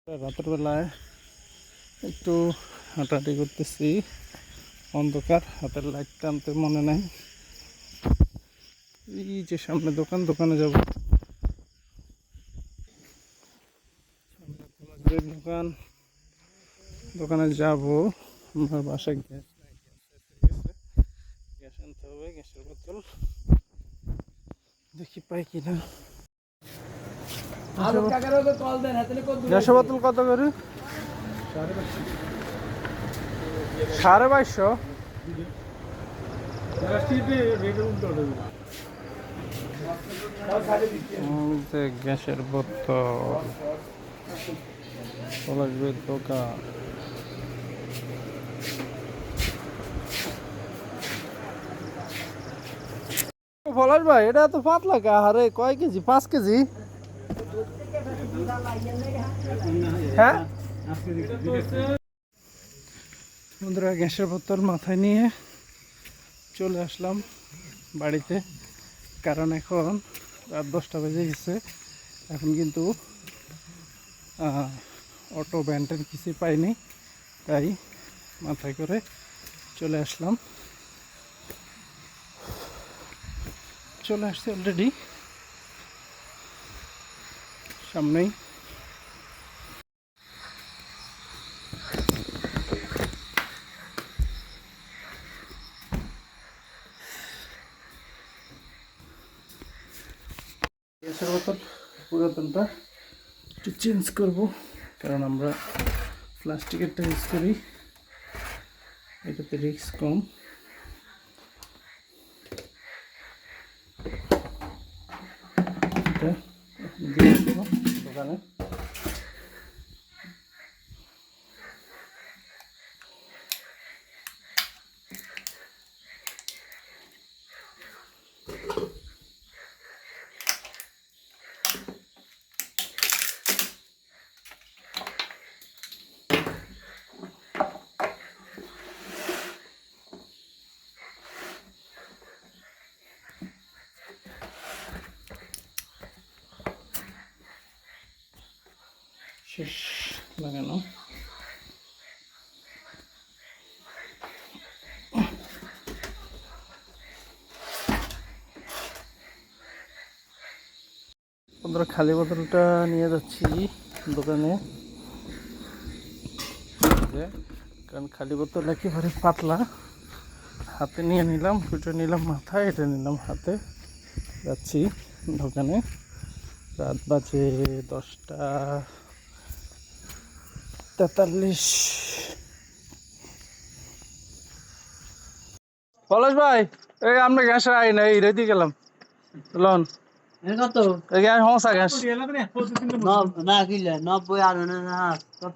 রাতের বেলায় একটু হাঁটাহাঁটি করতেছি, অন্ধকার, হাতের লাইট টানতে মনে নাই। এই যে সামনে দোকানে যাব, দোকানে যাব। আমার বাসায় গ্যাস আনতে হবে, গ্যাসের বোতল দেখি পাই কিনা। গ্যাসের বোতল কত করে? 2250। গ্যাসের বোতল পলাশবের দোকান। পলাশ ভাই, এটা তো পাতলা কা? আরে কয় কেজি? 5 কেজি? হ্যাঁ বন্ধুরা, গ্যাসের বোতল মাথায় নিয়ে চলে আসলাম বাড়িতে, কারণ এখন রাত 10টা বেজে গেছে। এখন কিন্তু অটো ভ্যানটার কিছুই পাইনি, তাই মাথায় করে চলে আসলাম। চলে আসছে অলরেডি, সামনেই। গ্যাসের বোতল পুরাতনটা একটু চেঞ্জ করব, কারণ আমরা প্লাস্টিকেরটা ইউজ করি, এটাতে রিস্ক কম। এটা দিয়ে আসবো দোকানে। শেষ লাগানো। বন্ধুরা, খালি বোতলটা নিয়ে যাচ্ছি দোকানে, কারণ খালি বোতল একেবারে পাতলা। হাতে নিয়ে নিলাম, দুটো নিলাম মাথায়, এটা নিলাম হাতে। যাচ্ছি দোকানে। রাত বাজে 10টা 43। পলাশ ভাই, এই আমরা গ্যাস আই না, এই রেডি গেলাম লন কত গ্যাস সমস্যা গ্যাস না কিলে 90 আর না কত